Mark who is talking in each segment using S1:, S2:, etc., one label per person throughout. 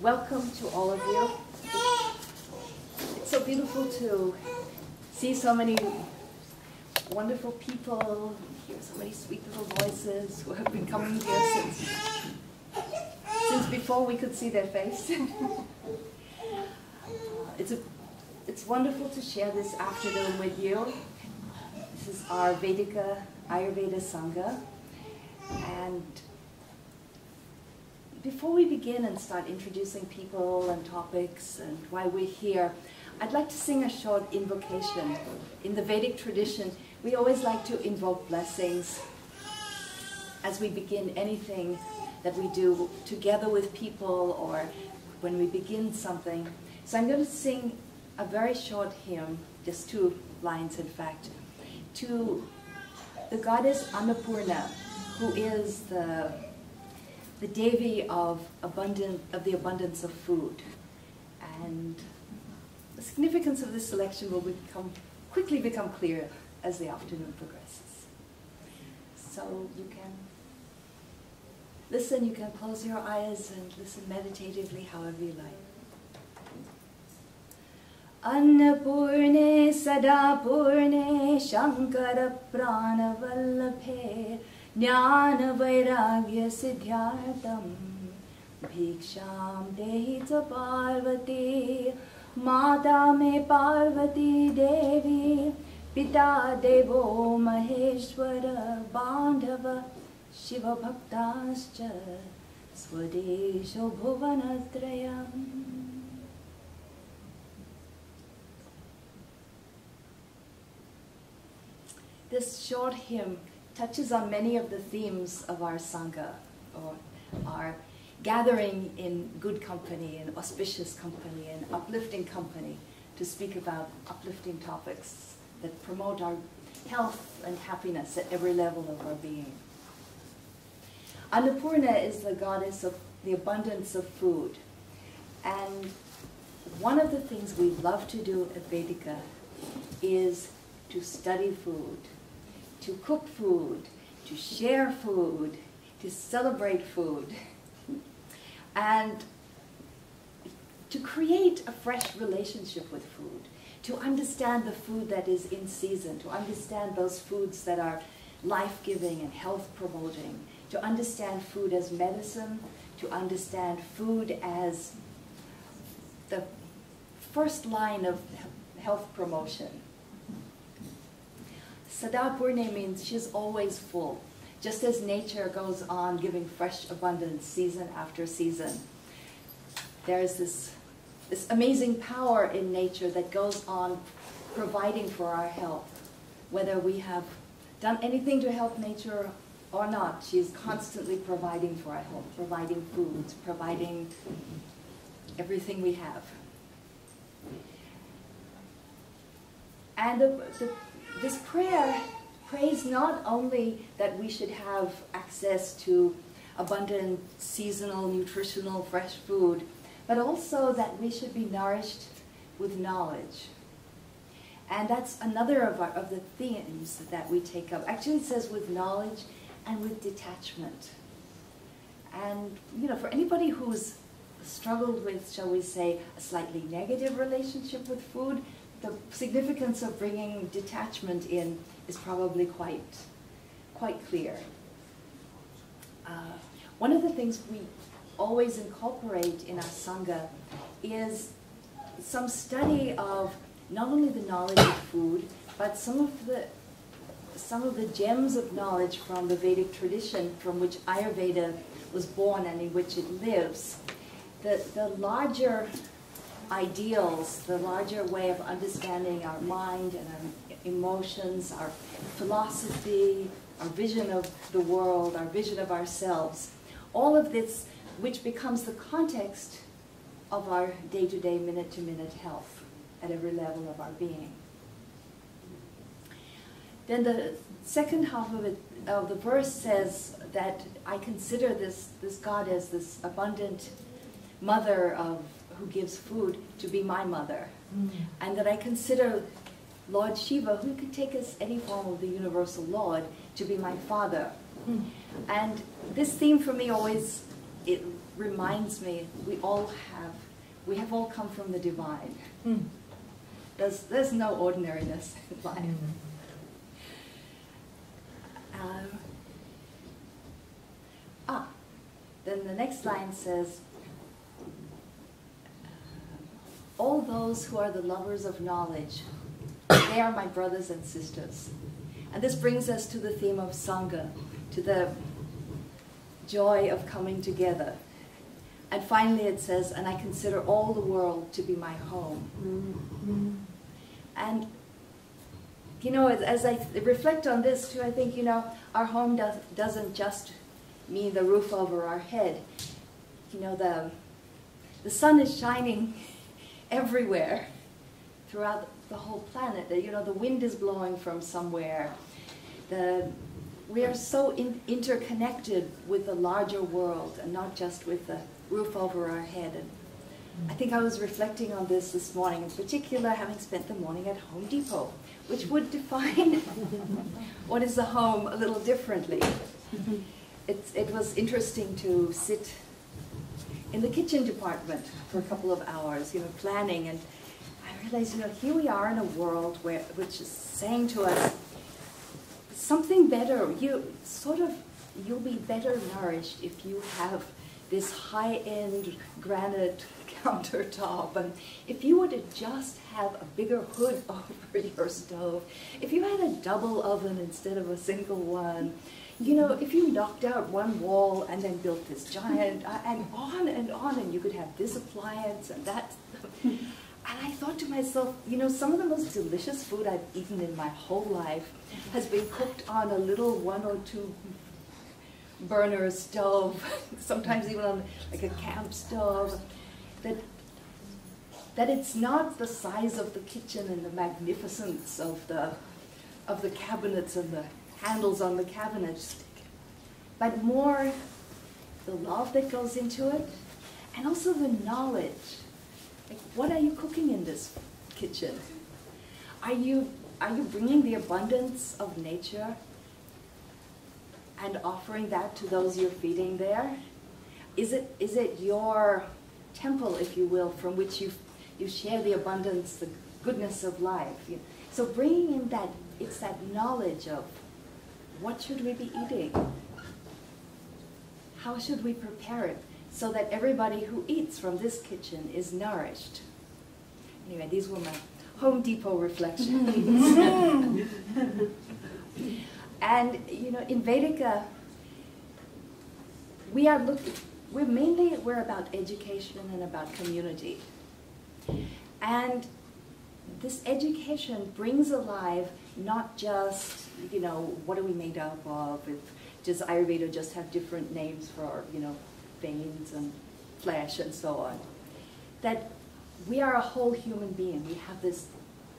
S1: welcome to all of you. It's so beautiful to see so many wonderful people, hear so many sweet little voices who have been coming here since before we could see their face. It's wonderful to share this afternoon with you. This is our Vedica Ayurveda Sangha. And before we begin and start introducing people and topics and why we're here, I'd like to sing a short invocation. In the Vedic tradition, we always like to invoke blessings as we begin anything that we do together with people or when we begin something. So I'm going to sing a very short hymn, just 2 lines in fact, to the goddess Annapurna, who is the Devi of the abundance of food. And the significance of this selection will quickly become clear as the afternoon progresses. So you can listen, you can close your eyes and listen meditatively however you like. Annapurne Sadapurne Shankara Pranavallabhe Jnana Vairagya Siddhyartham Bhiksham Dehi Cha Parvati Mata Me Parvati Devi Pita Devo Maheshwara Bandhava Shiva Bhaktascha Swadesho Bhuvanatrayam. This short hymn touches on many of the themes of our Sangha, or our gathering in good company, in auspicious company, and uplifting company, to speak about uplifting topics that promote our health and happiness at every level of our being. Annapurna is the goddess of the abundance of food. And one of the things we love to do at Vedica is to study food, to cook food, to share food, to celebrate food, and to create a fresh relationship with food, to understand the food that is in season, to understand those foods that are life-giving and health-promoting, to understand food as medicine, to understand food as the first line of health promotion. Sadapurne means she's always full. Just as nature goes on giving fresh abundance season after season, there's this amazing power in nature that goes on providing for our health. Whether we have done anything to help nature or not, she's constantly providing for our health, providing foods, providing everything we have. And this prayer prays not only that we should have access to abundant, seasonal, nutritional, fresh food, but also that we should be nourished with knowledge. And that's another of the themes that we take up. Actually, it says with knowledge and with detachment. And, you know, for anybody who's struggled with, shall we say, a slightly negative relationship with food, the significance of bringing detachment in is probably quite clear. One of the things we always incorporate in our Sangha is some study of not only the knowledge of food, but some of the gems of knowledge from the Vedic tradition from which Ayurveda was born and in which it lives. The larger ideals, the larger way of understanding our mind and our emotions, our philosophy, our vision of the world, our vision of ourselves, all of this which becomes the context of our day-to-day, minute-to-minute health at every level of our being. Then the second half of the verse says that I consider this God as this abundant mother who gives food to be my mother. And that I consider Lord Shiva, who could take us any form of the universal Lord, to be my father. And this theme for me always reminds me we have all come from the divine. There's no ordinariness in life. Then the next line says, all those who are the lovers of knowledge, they are my brothers and sisters. And this brings us to the theme of Sangha, to the joy of coming together. And finally it says, and I consider all the world to be my home. And, you know, as I reflect on this too, I think, you know, our home doesn't just mean the roof over our head. You know, the sun is shining everywhere throughout the whole planet. You know, the wind is blowing from somewhere. We are so interconnected with the larger world and not just with the roof over our head. And I think I was reflecting on this morning, in particular having spent the morning at Home Depot, which would define what is a home a little differently. It was interesting to sit in the kitchen department for a couple of hours, you know, planning, and I realized, you know, here we are in a world which is saying to us something better. You'll be better nourished if you have this high-end granite countertop, and if you were to just have a bigger hood over your stove, if you had a double oven instead of a single one, you know, if you knocked out one wall and then built this giant, and on, and you could have this appliance and that. And I thought to myself, you know, some of the most delicious food I've eaten in my whole life has been cooked on a little 1 or 2 burner stove, sometimes even on like a camp stove. That it's not the size of the kitchen and the magnificence of the cabinets and the handles on the cabinets, but more the love that goes into it, and also the knowledge. Like, what are you cooking in this kitchen? Are you bringing the abundance of nature and offering that to those you're feeding there? Is it your temple, if you will, from which you share the abundance, the goodness of life? So bringing in that, it's that knowledge of what should we be eating? How should we prepare it so that everybody who eats from this kitchen is nourished? Anyway, these were my Home Depot reflections. And, you know, in Vedica, we're about education and about community. And this education brings alive not just, you know, what are we made up of? Does Ayurveda just have different names for, you know, veins and flesh and so on? That we are a whole human being. We have this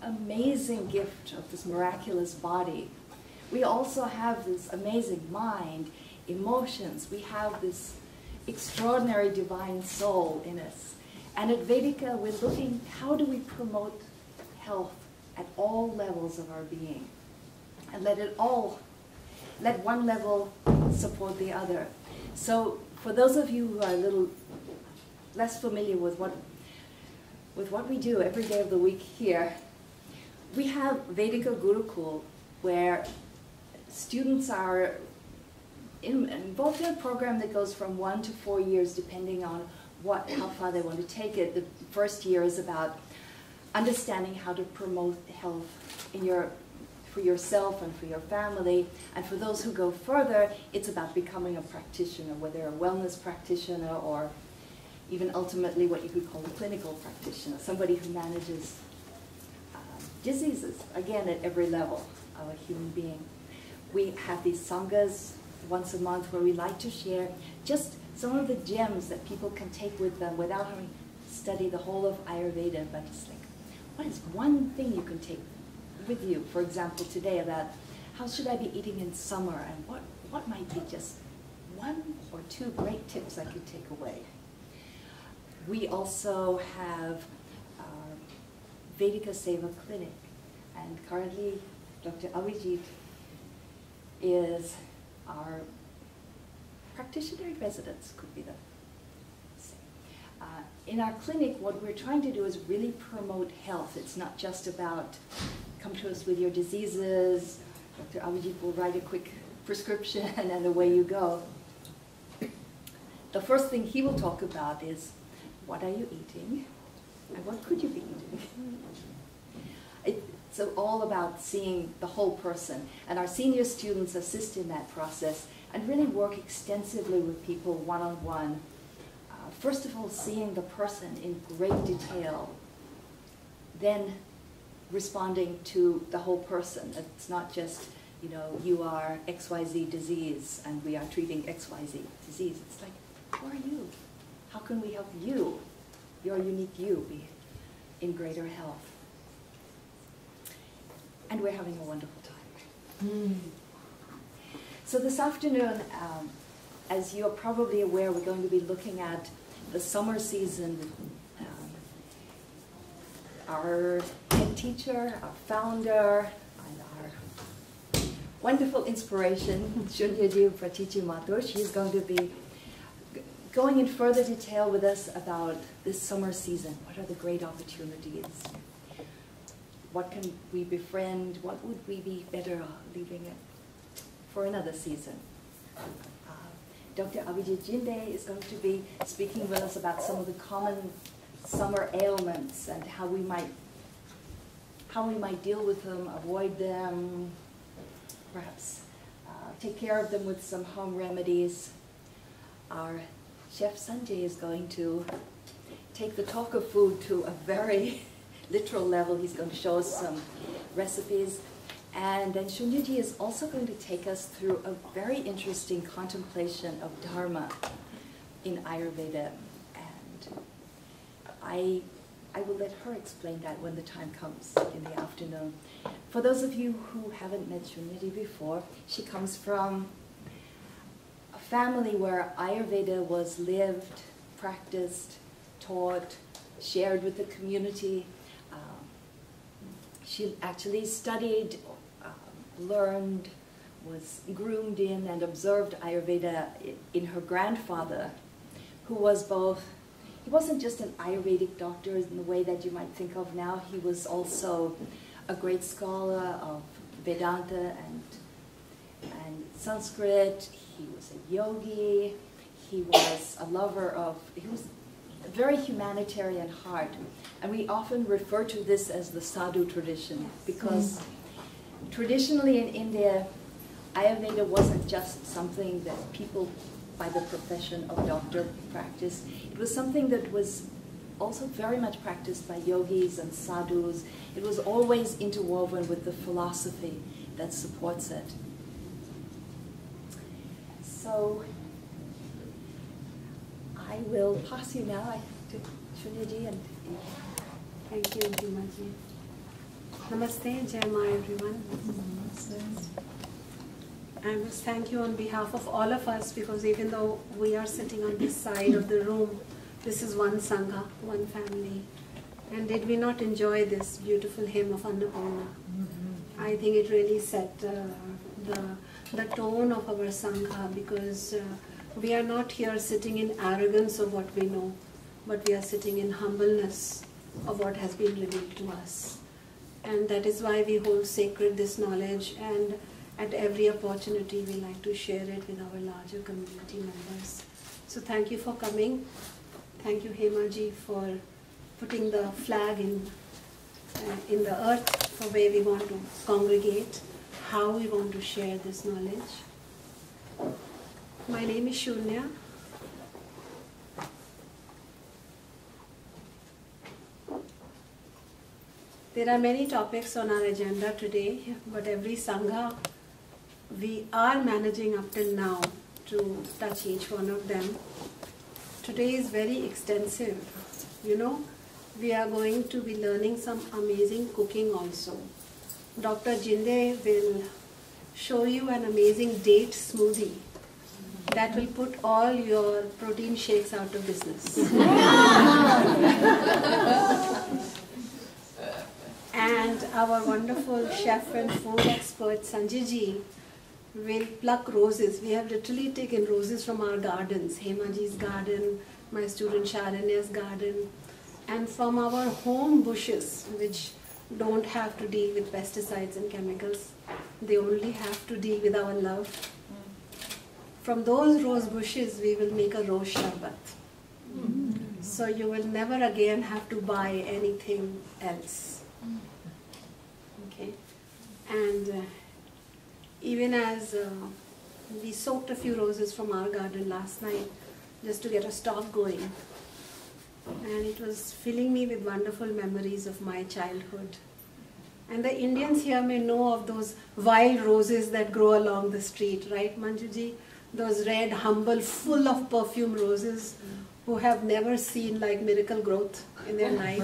S1: amazing gift of this miraculous body. We also have this amazing mind, emotions. We have this extraordinary divine soul in us. And at Vedica, we're looking, how do we promote health at all levels of our being? And let one level support the other. So for those of you who are a little less familiar with what we do every day of the week here, we have Vedica Gurukul, where students are involved in a program that goes from 1 to 4 years, depending on how far they want to take it. The first year is about understanding how to promote health for yourself and for your family. And for those who go further, it's about becoming a practitioner, whether a wellness practitioner or even ultimately what you could call a clinical practitioner, somebody who manages diseases, again, at every level of a human being. We have these Sanghas once a month where we like to share just some of the gems that people can take with them without having to study the whole of Ayurveda, but it's like, what is one thing you can take with you, for example, today about how should I be eating in summer, and what might be just 1 or 2 great tips I could take away. We also have our Vedica Seva Clinic, and currently Dr. Avijit is our practitioner in residence, could be the In our clinic, what we're trying to do is really promote health. It's not just about come to us with your diseases. Dr. Abhijit will write a quick prescription and away you go. The first thing he will talk about is, what are you eating and what could you be eating? It's all about seeing the whole person. And our senior students assist in that process and really work extensively with people one-on-one. First of all, seeing the person in great detail, then responding to the whole person. It's not just, you know, you are XYZ disease and we are treating XYZ disease. It's like, who are you? How can we help you, your unique you, be in greater health? And we're having a wonderful time. So this afternoon, as you're probably aware, we're going to be looking at the summer season. Our head teacher, our founder, and our wonderful inspiration, Shunyaji Pratichi Mathur, she's going to be going in further detail with us about this summer season. What are the great opportunities? What can we befriend? What would we be better leaving it for another season? Dr. Abhijit Jinde is going to be speaking with us about some of the common summer ailments and how we might deal with them, avoid them, perhaps take care of them with some home remedies. Our chef Sanjay is going to take the talk of food to a very literal level. He's going to show us some recipes. And then Shunyaji is also going to take us through a very interesting contemplation of Dharma in Ayurveda. And I will let her explain that when the time comes in the afternoon. For those of you who haven't met Shunyaji before, she comes from a family where Ayurveda was lived, practiced, taught, shared with the community. She actually studied, learned, was groomed in and observed Ayurveda in her grandfather, who was both, he wasn't just an Ayurvedic doctor in the way that you might think of now, he was also a great scholar of Vedanta and Sanskrit. He was a yogi, he was a lover of, he was a very humanitarian heart. And we often refer to this as the sadhu tradition, because traditionally in India, Ayurveda wasn't just something that people by the profession of doctor practiced. It was something that was also very much practiced by yogis and sadhus. It was always interwoven with the philosophy that supports it. So I will pass you now to Shunyaji and
S2: thank you, Himaji. Namaste, Jai Ma everyone. I must thank you on behalf of all of us, because even though we are sitting on this side of the room, this is one Sangha, one family. And did we not enjoy this beautiful hymn of Annapurna? I think it really set the tone of our Sangha, because we are not here sitting in arrogance of what we know, but we are sitting in humbleness of what has been revealed to us. And that is why we hold sacred this knowledge, and at every opportunity we like to share it with our larger community members. So thank you for coming. Thank you, Hemaji, for putting the flag in the earth for where we want to congregate, how we want to share this knowledge. My name is Shunya. There are many topics on our agenda today, but every Sangha we are managing up till now to touch each one of them. Today is very extensive. You know, we are going to be learning some amazing cooking also. Dr. Jinde will show you an amazing date smoothie that will put all your protein shakes out of business. And our wonderful chef and food expert Sanjay will pluck roses. We have literally taken roses from our gardens, Hemaji's garden, my student Sharanya's garden, and from our home bushes, which don't have to deal with pesticides and chemicals. They only have to deal with our love. From those rose bushes, we will make a rose sharbat. So you will never again have to buy anything else. Okay? And even as we soaked a few roses from our garden last night just to get a stock going. And it was filling me with wonderful memories of my childhood. And the Indians here may know of those wild roses that grow along the street, right, Manjuji? Those red, humble, full of perfume roses who have never seen like miracle growth in their life.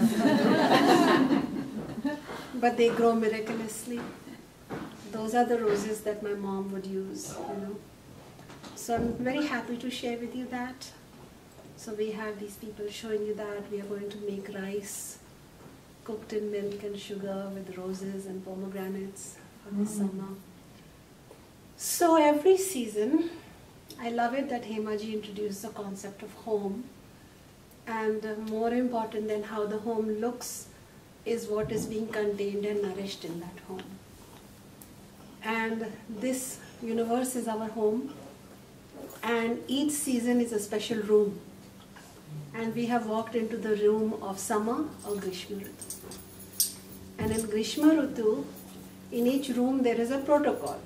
S2: But they grow miraculously. Those are the roses that my mom would use, you know. So I'm very happy to share with you that. So we have these people showing you that we are going to make rice cooked in milk and sugar with roses and pomegranates for this summer. So every season, I love it that Hemaji introduced the concept of home. And more important than how the home looks is what is being contained and nourished in that home. And this universe is our home. And each season is a special room. And we have walked into the room of summer or Grishma Ritu. And in Grishma Ritu, in each room there is a protocol.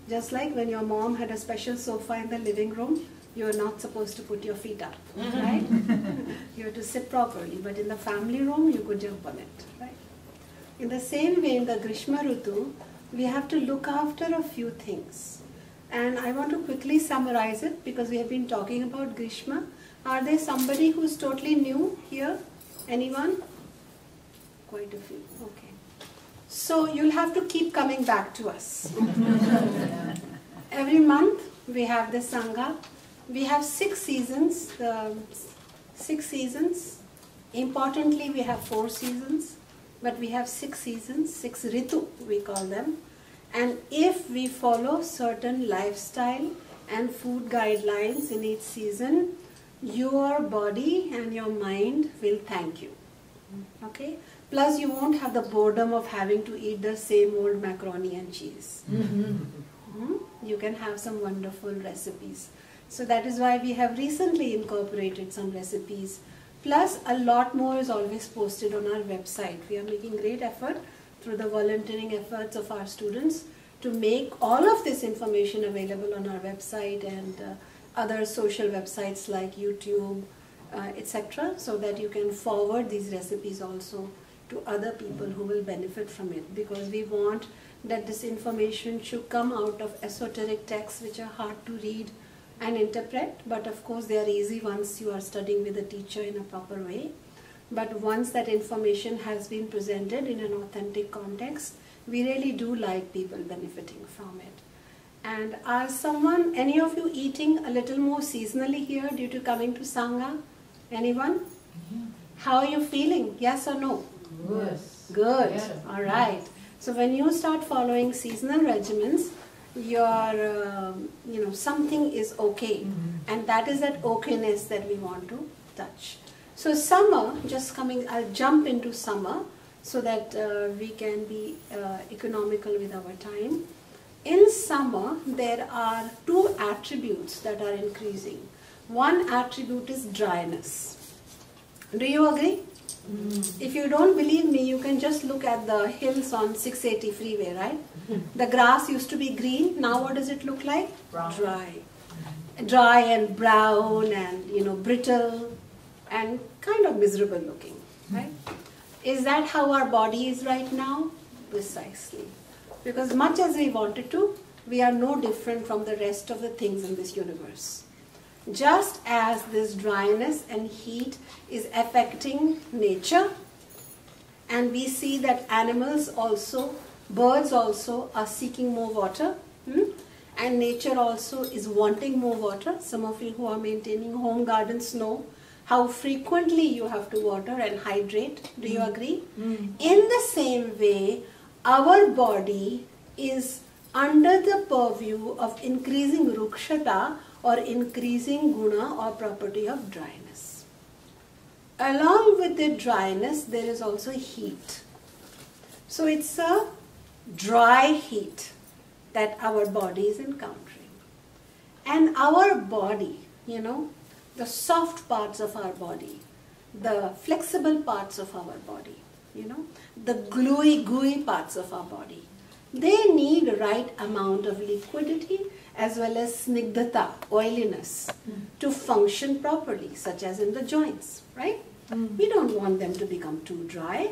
S2: Just like when your mom had a special sofa in the living room, you are not supposed to put your feet up, right? You have to sit properly. But in the family room, you could jump on it, right? In the same way, in the Grishma Ritu, we have to look after a few things. And I want to quickly summarize it because we have been talking about Grishma. Are there somebody who's totally new here? Anyone? Quite a few. Okay. So you'll have to keep coming back to us. Every month we have this Sangha. We have 6 seasons. 6 seasons. Importantly, we have 4 seasons. But we have 6 seasons, 6 Ritu we call them. And if we follow certain lifestyle and food guidelines in each season, your body and your mind will thank you. Okay? Plus you won't have the boredom of having to eat the same old macaroni and cheese. You can have some wonderful recipes. So that is why we have recently incorporated some recipes. Plus a lot more is always posted on our website. We are making great effort through the volunteering efforts of our students to make all of this information available on our website and other social websites like YouTube, etc. so that you can forward these recipes also to other people who will benefit from it, because we want that this information should come out of esoteric texts which are hard to read and interpret, but of course they are easy once you are studying with a teacher in a proper way. But once that information has been presented in an authentic context, we really do like people benefiting from it. And are someone, any of you eating a little more seasonally here due to coming to Sangha? Anyone? How are you feeling? Yes or no?
S3: Yes.
S2: Good.
S3: Yes.
S2: All right. So when you start following seasonal regimens, your something is okay, and that is that okayness that we want to touch. So summer, just coming, I'll jump into summer so that we can be economical with our time. In summer, there are 2 attributes that are increasing. One attribute is dryness. Do you agree? If you don't believe me, you can just look at the hills on 680 freeway, right? The grass used to be green. Now what does it look like?
S3: Brown.
S2: Dry. Dry and brown and brittle and kind of miserable looking, right? Is that how our body is right now? Precisely. Because much as we wanted to, we are no different from the rest of the things in this universe. Just as this dryness and heat is affecting nature, and we see that animals also, birds also are seeking more water, and nature also is wanting more water. Some of you who are maintaining home gardens know how frequently you have to water and hydrate. Do you agree? In the same way, our body is under the purview of increasing rukshata or increasing guna or property of dryness. along with the dryness, there is also heat. So it's a dry heat that our body is encountering. And our body, you know, the soft parts of our body, the flexible parts of our body, you know, the gooey parts of our body, they need the right amount of liquidity as well as snigdhata, oiliness, to function properly, such as in the joints, right? We don't want them to become too dry.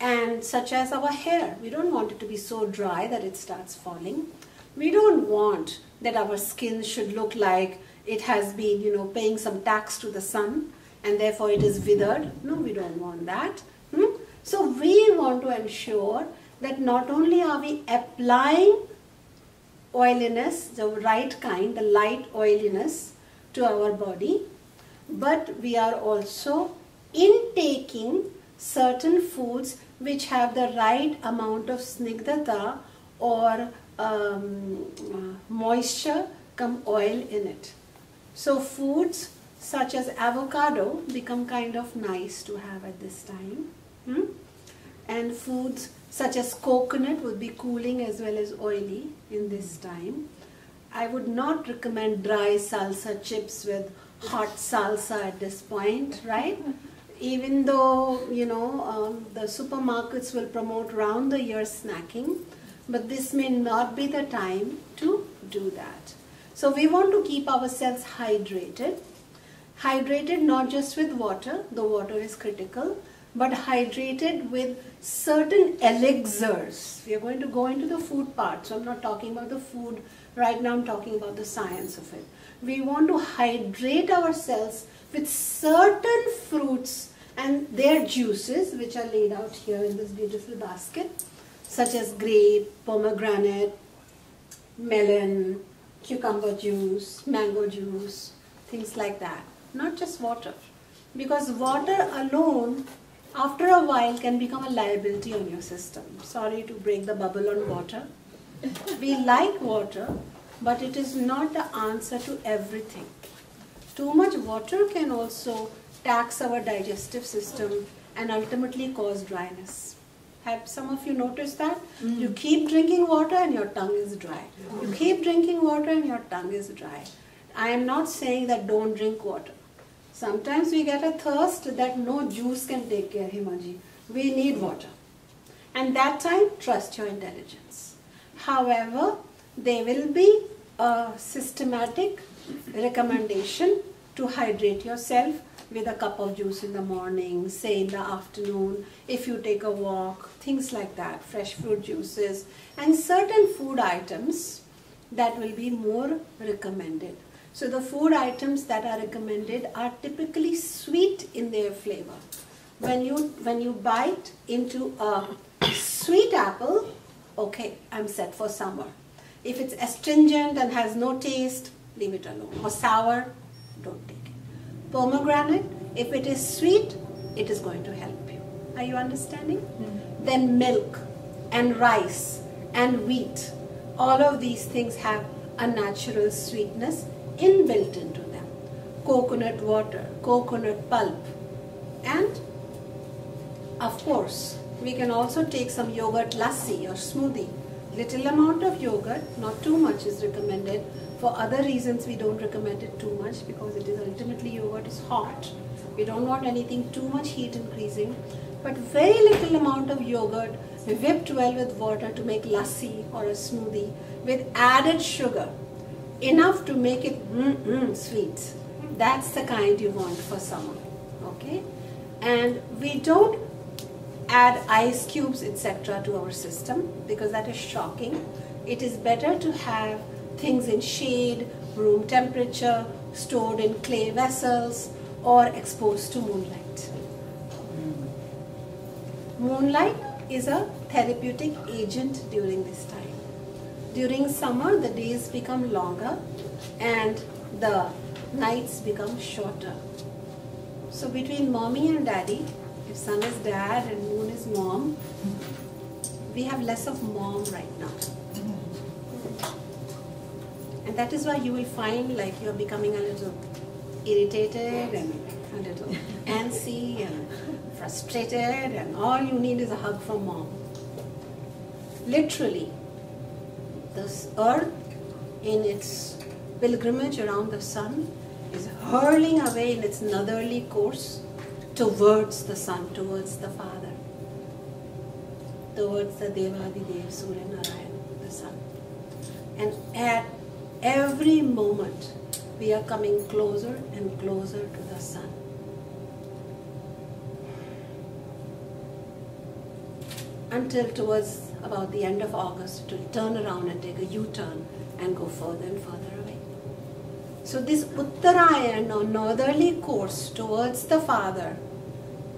S2: And such as our hair, we don't want it to be so dry that it starts falling. We don't want that our skin should look like it has been, you know, paying some tax to the sun and therefore it is withered. No, we don't want that. So we want to ensure that not only are we applying oiliness, the right kind, the light oiliness to our body, but we are also intaking certain foods which have the right amount of snigdhata or moisture come oil in it. So foods such as avocado become kind of nice to have at this time. And foods such as coconut would be cooling as well as oily in this time. I would not recommend dry salsa chips with hot salsa at this point, right? Even though, you know, the supermarkets will promote round the year snacking, but this may not be the time to do that. So we want to keep ourselves hydrated. Hydrated not just with water, the water is critical, but hydrated with certain elixirs. We are going to go into the food part, so I'm not talking about the food right now, I'm talking about the science of it. We want to hydrate ourselves with certain fruits and their juices, which are laid out here in this beautiful basket, such as grape, pomegranate, melon, cucumber juice, mango juice, things like that. Not just water. Because water alone, after a while, can become a liability on your system. Sorry to break the bubble on water. We like water, but it is not the answer to everything. Too much water can also tax our digestive system and ultimately cause dryness. Have some of you noticed that? You keep drinking water and your tongue is dry. You keep drinking water and your tongue is dry. I am not saying that don't drink water. Sometimes we get a thirst that no juice can take care, Himaji. We need water. And that time, trust your intelligence. However, there will be a systematic recommendation to hydrate yourself with a cup of juice in the morning, say in the afternoon, if you take a walk, things like that, fresh fruit juices, and certain food items that will be more recommended. So the food items that are recommended are typically sweet in their flavor. When you bite into a sweet apple, okay, I'm set for summer. If it's astringent and has no taste, leave it alone. Or sour, don't take it. Pomegranate, if it is sweet, it is going to help you. Are you understanding? Then milk and rice and wheat, all of these things have a natural sweetness inbuilt into them. Coconut water, coconut pulp, and of course we can also take some yogurt lassi or smoothie. Little amount of yogurt, not too much is recommended. For other reasons we don't recommend it too much because it is ultimately yogurt is hot. We don't want anything too much heat increasing, but very little amount of yogurt whipped well with water to make lassi or a smoothie with added sugar. Enough to make it sweet. That's the kind you want for summer. Okay? And we don't add ice cubes etc. to our system because that is shocking. It is better to have things in shade, room temperature, stored in clay vessels or exposed to moonlight. Moonlight is a therapeutic agent during this time. During summer, the days become longer and the nights become shorter. So between mommy and daddy, if sun is dad and moon is mom, we have less of mom right now. And that is why you will find like you're becoming a little irritated and a little antsy and frustrated, and all you need is a hug from mom. Literally, this earth in its pilgrimage around the sun is hurling away in its northerly course towards the sun, towards the Father, towards the Devadidev, Surya Narayan, the sun. And at every moment, we are coming closer and closer to the sun. Until towards about the end of August, it will turn around and take a U-turn and go further and further away. So this Uttarayan or northerly course towards the Father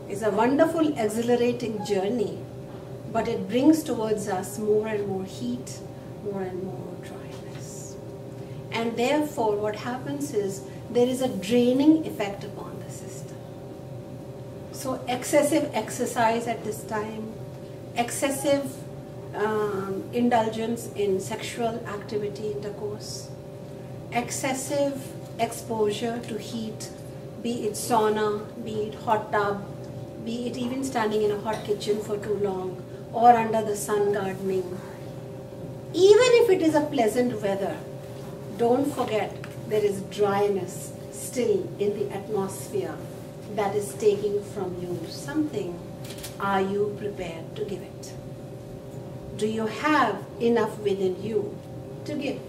S2: is a wonderful, exhilarating journey, but it brings towards us more and more heat, more and more dryness. And therefore what happens is there is a draining effect upon the system. So excessive exercise at this time, excessive indulgence in sexual activity, intercourse, excessive exposure to heat, be it sauna, be it hot tub, be it even standing in a hot kitchen for too long, or under the sun gardening. Even if it is a pleasant weather, don't forget there is dryness still in the atmosphere that is taking from you something. Are you prepared to give it? Do you have enough within you to give?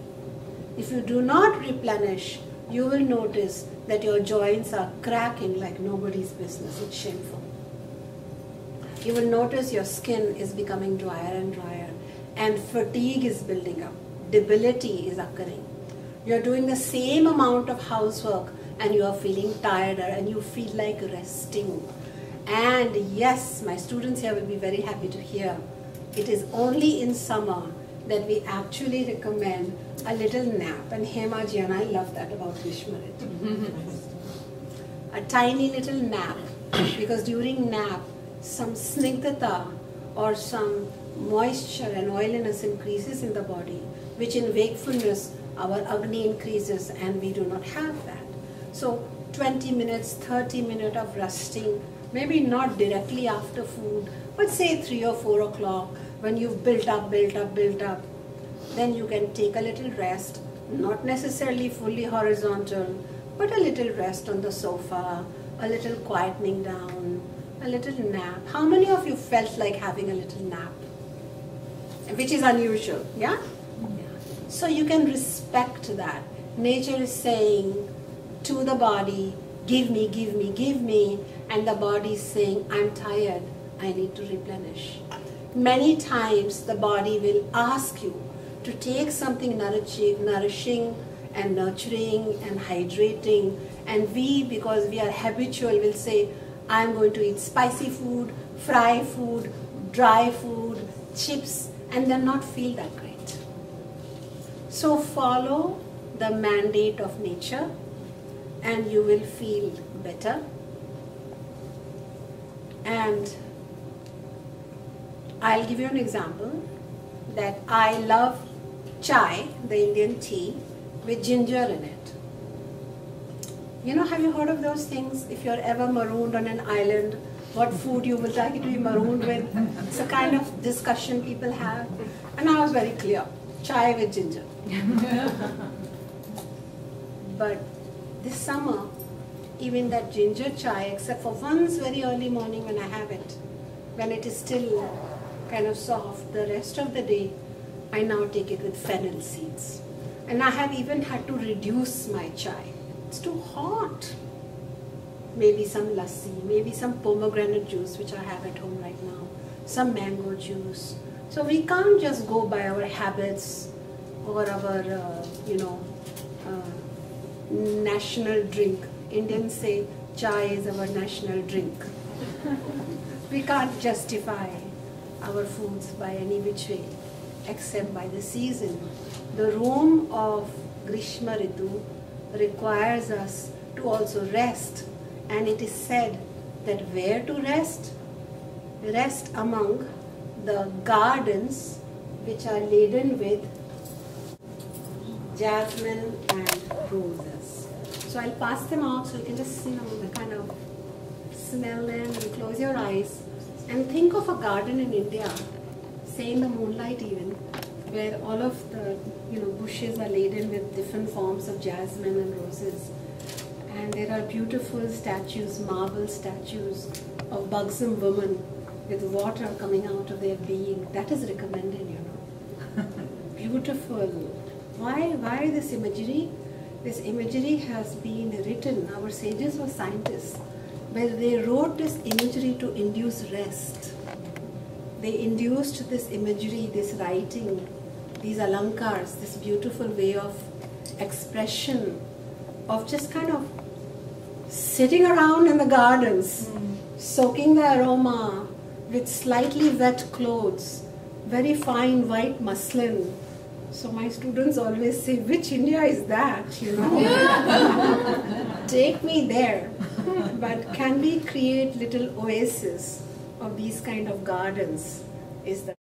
S2: If you do not replenish, you will notice that your joints are cracking like nobody's business. It's shameful. You will notice your skin is becoming drier and drier, and fatigue is building up. Debility is occurring. You're doing the same amount of housework and you are feeling tireder and you feel like resting. And yes, my students here will be very happy to hear, it is only in summer that we actually recommend a little nap. And Hema ji, and I love that about Grishma Ritu. A tiny little nap, because during nap, some snigdhata or some moisture and oiliness increases in the body, which in wakefulness our Agni increases, and we do not have that. So 20 minutes, 30 minutes of resting, maybe not directly after food, but say 3 or 4 o'clock, when you've built up, then you can take a little rest, not necessarily fully horizontal, but a little rest on the sofa, a little quietening down, a little nap. How many of you felt like having a little nap? Which is unusual, yeah? So you can respect that. Nature is saying to the body, give me, give me, give me, and the body is saying, I'm tired, I need to replenish. Many times the body will ask you to take something nourishing and nurturing and hydrating, and we, because we are habitual, will say, I'm going to eat spicy food, fried food, dry food, chips, and then not feel that great. So follow the mandate of nature and you will feel better. And I'll give you an example that I love chai, the Indian tea, with ginger in it. You know, have you heard of those things? If you're ever marooned on an island, what food you would like to be marooned with? It's a kind of discussion people have. And I was very clear, chai with ginger. But this summer, even that ginger chai, except for once very early morning when I have it, when it is still kind of soft, the rest of the day, I now take it with fennel seeds. And I have even had to reduce my chai. It's too hot. Maybe some lassi, maybe some pomegranate juice, which I have at home right now, some mango juice. So we can't just go by our habits or our, national drink. Indians say chai is our national drink. We can't justify our foods by any which way, except by the season. The room of Grishma Ritu requires us to also rest, and it is said that where to rest? Rest among the gardens which are laden with jasmine and roses. So I'll pass them out so you can just, kind of smell them and close your eyes. And think of a garden in India, say in the moonlight even, where all of the bushes are laden with different forms of jasmine and roses. And there are beautiful statues, marble statues of buxom women with water coming out of their being. That is recommended, Beautiful. Why this imagery? This imagery has been written. Our sages were scientists, but they wrote this imagery to induce rest. They induced this imagery, this writing, these alankars, this beautiful way of expression, of just kind of sitting around in the gardens, soaking the aroma with slightly wet clothes, very fine white muslin. So my students always say, which India is that, Take me there. But can we create little oases of these kind of gardens is the